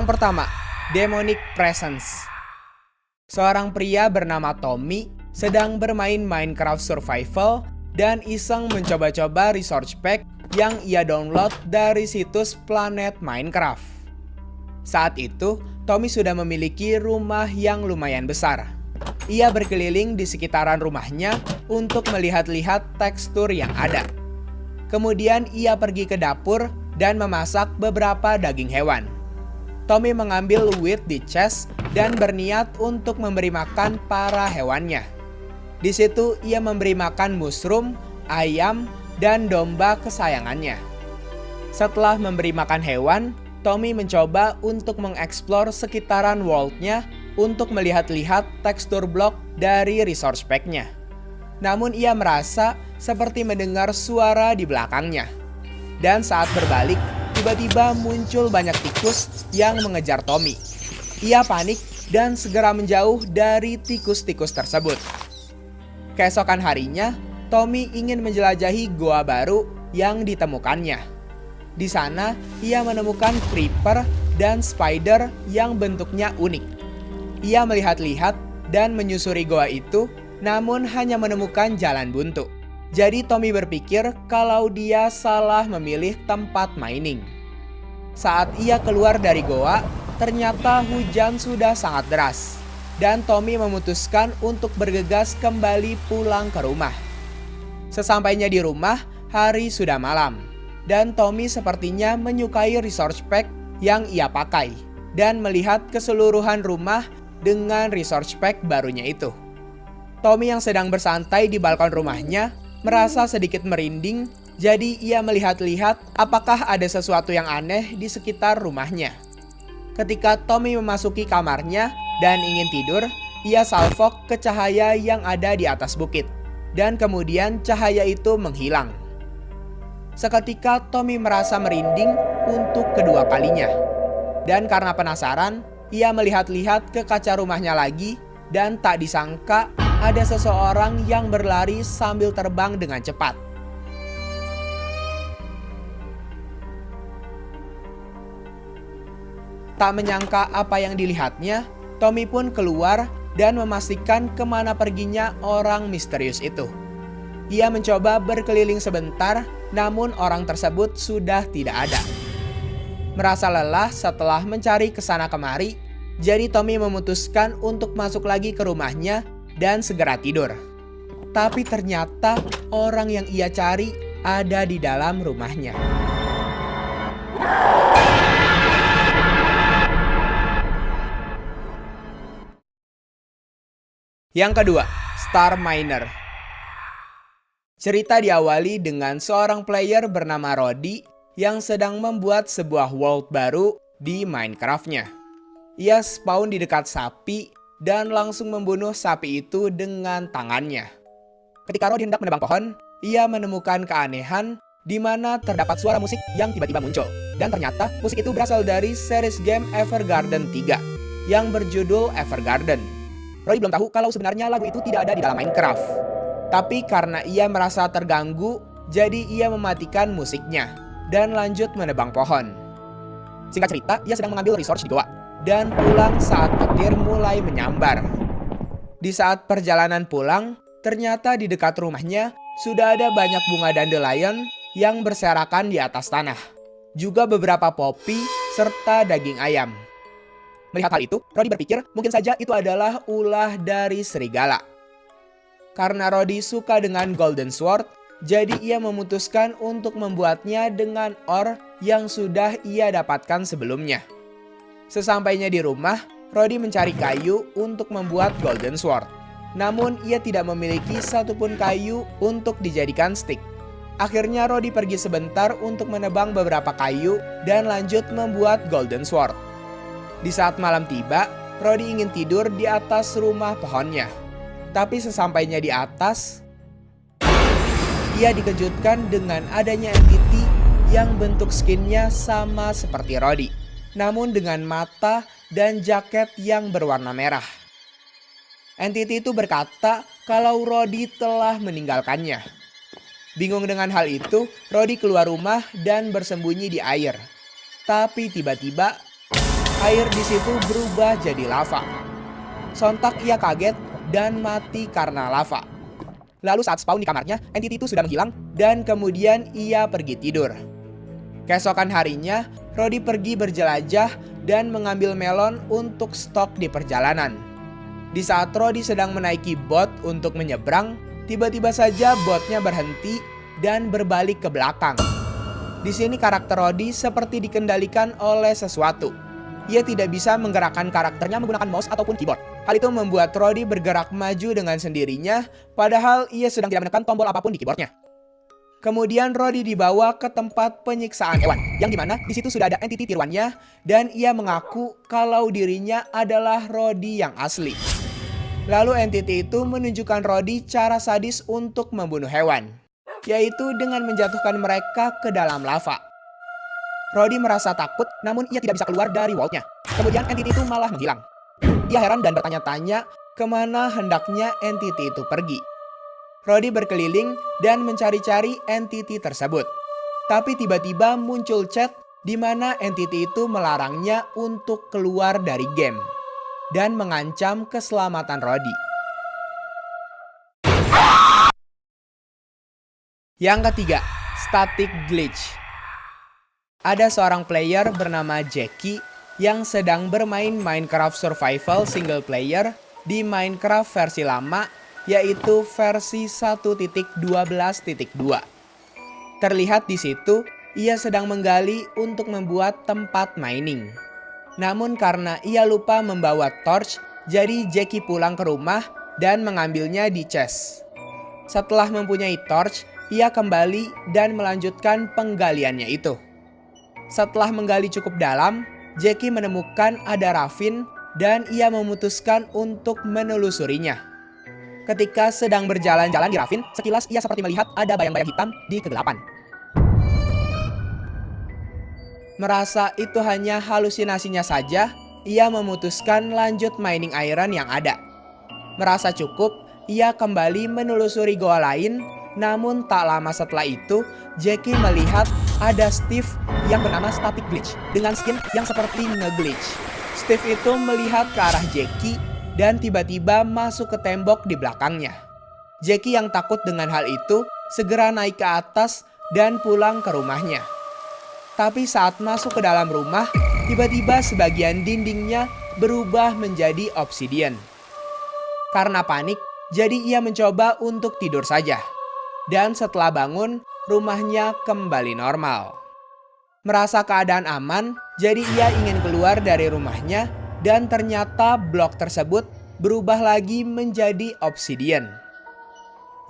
Yang pertama, Demonic Presence. Seorang pria bernama Tommy sedang bermain Minecraft Survival dan iseng mencoba-coba resource pack yang ia download dari situs Planet Minecraft. Saat itu, Tommy sudah memiliki rumah yang lumayan besar. Ia berkeliling di sekitaran rumahnya untuk melihat-lihat tekstur yang ada. Kemudian ia pergi ke dapur dan memasak beberapa daging hewan. Tommy mengambil wheat di chest dan berniat untuk memberi makan para hewannya. Di situ ia memberi makan mushroom, ayam, dan domba kesayangannya. Setelah memberi makan hewan, Tommy mencoba untuk mengeksplor sekitaran world-nya untuk melihat-lihat tekstur blok dari resource pack-nya. Namun ia merasa seperti mendengar suara di belakangnya. Dan saat berbalik, tiba-tiba muncul banyak tikus yang mengejar Tommy. Ia panik dan segera menjauh dari tikus-tikus tersebut. Keesokan harinya, Tommy ingin menjelajahi goa baru yang ditemukannya. Di sana, ia menemukan creeper dan spider yang bentuknya unik. Ia melihat-lihat dan menyusuri goa itu, namun hanya menemukan jalan buntu. Jadi Tommy berpikir kalau dia salah memilih tempat mining. Saat ia keluar dari goa, ternyata hujan sudah sangat deras. Dan Tommy memutuskan untuk bergegas kembali pulang ke rumah. Sesampainya di rumah, hari sudah malam. Dan Tommy sepertinya menyukai resource pack yang ia pakai. Dan melihat keseluruhan rumah dengan resource pack barunya itu. Tommy yang sedang bersantai di balkon rumahnya merasa sedikit merinding, jadi ia melihat-lihat apakah ada sesuatu yang aneh di sekitar rumahnya. Ketika Tommy memasuki kamarnya dan ingin tidur, ia salvok ke cahaya yang ada di atas bukit. Dan kemudian cahaya itu menghilang. Seketika Tommy merasa merinding untuk kedua kalinya. Dan karena penasaran, ia melihat-lihat ke kaca rumahnya lagi dan tak disangka ada seseorang yang berlari sambil terbang dengan cepat. Tak menyangka apa yang dilihatnya, Tommy pun keluar dan memastikan kemana perginya orang misterius itu. Ia mencoba berkeliling sebentar, namun orang tersebut sudah tidak ada. Merasa lelah setelah mencari kesana kemari, jadi Tommy memutuskan untuk masuk lagi ke rumahnya dan segera tidur. Tapi ternyata orang yang ia cari ada di dalam rumahnya. Yang kedua, Star Miner. Cerita diawali dengan seorang player bernama Roddy yang sedang membuat sebuah world baru di Minecraft-nya. Ia spawn di dekat sapi dan langsung membunuh sapi itu dengan tangannya. Ketika Roddy hendak menebang pohon, ia menemukan keanehan di mana terdapat suara musik yang tiba-tiba muncul. Dan ternyata musik itu berasal dari series game Evergarden 3 yang berjudul Evergarden. Roddy belum tahu kalau sebenarnya lagu itu tidak ada di dalam Minecraft. Tapi karena ia merasa terganggu, jadi ia mematikan musiknya dan lanjut menebang pohon. Singkat cerita, ia sedang mengambil resource di goa dan pulang saat petir mulai menyambar. Di saat perjalanan pulang, ternyata di dekat rumahnya sudah ada banyak bunga dandelion yang berserakan di atas tanah. Juga beberapa poppy serta daging ayam. Melihat hal itu, Roddy berpikir mungkin saja itu adalah ulah dari serigala. Karena Roddy suka dengan Golden Sword, jadi ia memutuskan untuk membuatnya dengan ore yang sudah ia dapatkan sebelumnya. Sesampainya di rumah, Roddy mencari kayu untuk membuat Golden Sword. Namun ia tidak memiliki satupun kayu untuk dijadikan stick. Akhirnya Roddy pergi sebentar untuk menebang beberapa kayu dan lanjut membuat Golden Sword. Di saat malam tiba, Roddy ingin tidur di atas rumah pohonnya. Tapi sesampainya di atas, ia dikejutkan dengan adanya entity yang bentuk skinnya sama seperti Roddy, namun dengan mata dan jaket yang berwarna merah. Entity itu berkata kalau Roddy telah meninggalkannya. Bingung dengan hal itu, Roddy keluar rumah dan bersembunyi di air. Tapi tiba-tiba air di situ berubah jadi lava. Sontak ia kaget dan mati karena lava. Lalu saat spawn di kamarnya, entity itu sudah menghilang dan kemudian ia pergi tidur. Keesokan harinya, Rodi pergi berjelajah dan mengambil melon untuk stok di perjalanan. Di saat Rodi sedang menaiki bot untuk menyeberang, tiba-tiba saja botnya berhenti dan berbalik ke belakang. Di sini karakter Rodi seperti dikendalikan oleh sesuatu. Ia tidak bisa menggerakkan karakternya menggunakan mouse ataupun keyboard. Hal itu membuat Rodi bergerak maju dengan sendirinya, padahal ia sedang tidak menekan tombol apapun di keyboardnya. Kemudian Rodi dibawa ke tempat penyiksaan hewan, yang dimana di situ sudah ada entity tiruannya, dan ia mengaku kalau dirinya adalah Rodi yang asli. Lalu entity itu menunjukkan Rodi cara sadis untuk membunuh hewan, yaitu dengan menjatuhkan mereka ke dalam lava. Rodi merasa takut, namun ia tidak bisa keluar dari vault-nya. Kemudian entity itu malah menghilang. Ia heran dan bertanya-tanya kemana hendaknya entity itu pergi. Rodi berkeliling dan mencari-cari entity tersebut. Tapi tiba-tiba muncul chat di mana entity itu melarangnya untuk keluar dari game dan mengancam keselamatan Rodi. Yang ketiga, static glitch. Ada seorang player bernama Jackie yang sedang bermain Minecraft Survival single player di Minecraft versi lama, yaitu versi 1.12.2. Terlihat di situ, ia sedang menggali untuk membuat tempat mining. Namun karena ia lupa membawa torch, jadi Jackie pulang ke rumah dan mengambilnya di chest. Setelah mempunyai torch, ia kembali dan melanjutkan penggaliannya itu. Setelah menggali cukup dalam, Jackie menemukan ada ravin dan ia memutuskan untuk menelusurinya. Ketika sedang berjalan-jalan di ravin, sekilas ia seperti melihat ada bayang-bayang hitam di kegelapan. Merasa itu hanya halusinasinya saja, ia memutuskan lanjut mining iron yang ada. Merasa cukup, ia kembali menelusuri goa lain. Namun tak lama setelah itu, Jackie melihat ada Steve yang bernama Static Glitch dengan skin yang seperti nge-glitch. Steve itu melihat ke arah Jackie dan tiba-tiba masuk ke tembok di belakangnya. Jackie yang takut dengan hal itu segera naik ke atas dan pulang ke rumahnya. Tapi saat masuk ke dalam rumah, tiba-tiba sebagian dindingnya berubah menjadi obsidian. Karena panik, jadi ia mencoba untuk tidur saja. Dan setelah bangun, rumahnya kembali normal. Merasa keadaan aman, jadi ia ingin keluar dari rumahnya dan ternyata blok tersebut berubah lagi menjadi obsidian.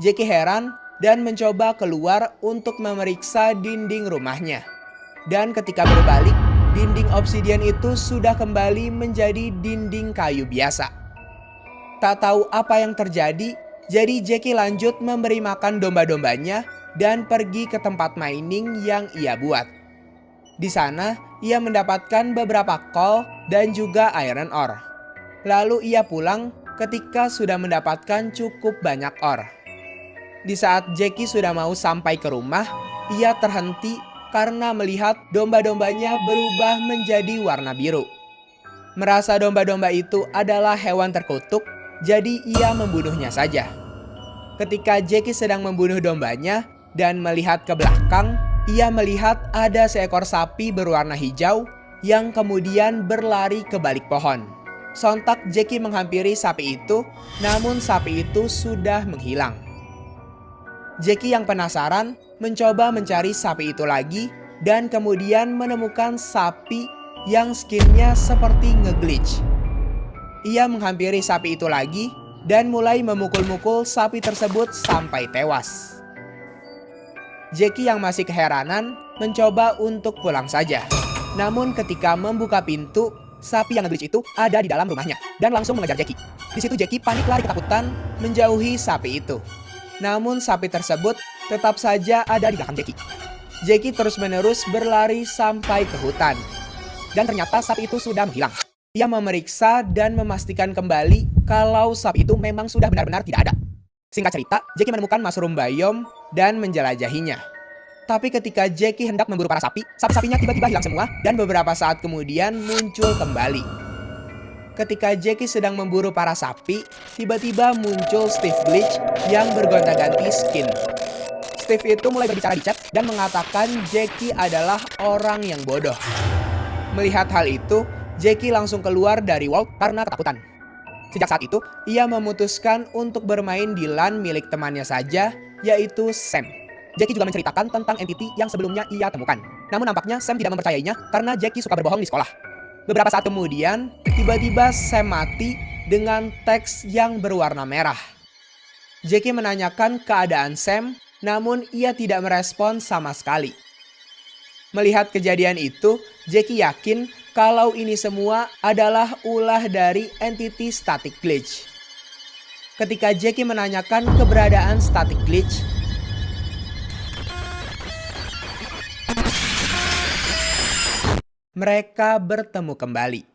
Jackie heran dan mencoba keluar untuk memeriksa dinding rumahnya. Dan ketika berbalik, dinding obsidian itu sudah kembali menjadi dinding kayu biasa. Tak tahu apa yang terjadi, jadi Jackie lanjut memberi makan domba-dombanya dan pergi ke tempat mining yang ia buat. Di sana, ia mendapatkan beberapa coal dan juga iron ore. Lalu ia pulang ketika sudah mendapatkan cukup banyak ore. Di saat Jackie sudah mau sampai ke rumah, ia terhenti karena melihat domba-dombanya berubah menjadi warna biru. Merasa domba-domba itu adalah hewan terkutuk, jadi ia membunuhnya saja. Ketika Jackie sedang membunuh dombanya dan melihat ke belakang, ia melihat ada seekor sapi berwarna hijau yang kemudian berlari ke balik pohon. Sontak Jackie menghampiri sapi itu, namun sapi itu sudah menghilang. Jackie yang penasaran mencoba mencari sapi itu lagi dan kemudian menemukan sapi yang skinnya seperti nge-glitch. Ia menghampiri sapi itu lagi dan mulai memukul-mukul sapi tersebut sampai tewas. Jackie yang masih keheranan mencoba untuk pulang saja. Namun ketika membuka pintu, sapi yang nge-glitch itu ada di dalam rumahnya dan langsung mengejar Jackie. Di situ Jackie panik lari ketakutan menjauhi sapi itu. Namun sapi tersebut tetap saja ada di belakang Jackie. Jackie terus-menerus berlari sampai ke hutan. Dan ternyata sapi itu sudah menghilang. Ia memeriksa dan memastikan kembali kalau sapi itu memang sudah benar-benar tidak ada. Singkat cerita, Jackie menemukan mushroom biome dan menjelajahinya. Tapi ketika Jackie hendak memburu para sapi, sapi-sapinya tiba-tiba hilang semua dan beberapa saat kemudian muncul kembali. Ketika Jackie sedang memburu para sapi, tiba-tiba muncul Steve Bleach yang bergonta-ganti skin. Steve itu mulai berbicara di chat dan mengatakan Jackie adalah orang yang bodoh. Melihat hal itu, Jackie langsung keluar dari Vault karena ketakutan. Sejak saat itu, ia memutuskan untuk bermain di LAN milik temannya saja, yaitu Sam. Jackie juga menceritakan tentang entity yang sebelumnya ia temukan. Namun nampaknya Sam tidak mempercayainya karena Jackie suka berbohong di sekolah. Beberapa saat kemudian, tiba-tiba Sam mati dengan teks yang berwarna merah. Jackie menanyakan keadaan Sam, namun ia tidak merespon sama sekali. Melihat kejadian itu, Jackie yakin kalau ini semua adalah ulah dari entity Static Glitch. Ketika Jackie menanyakan keberadaan Static Glitch, mereka bertemu kembali.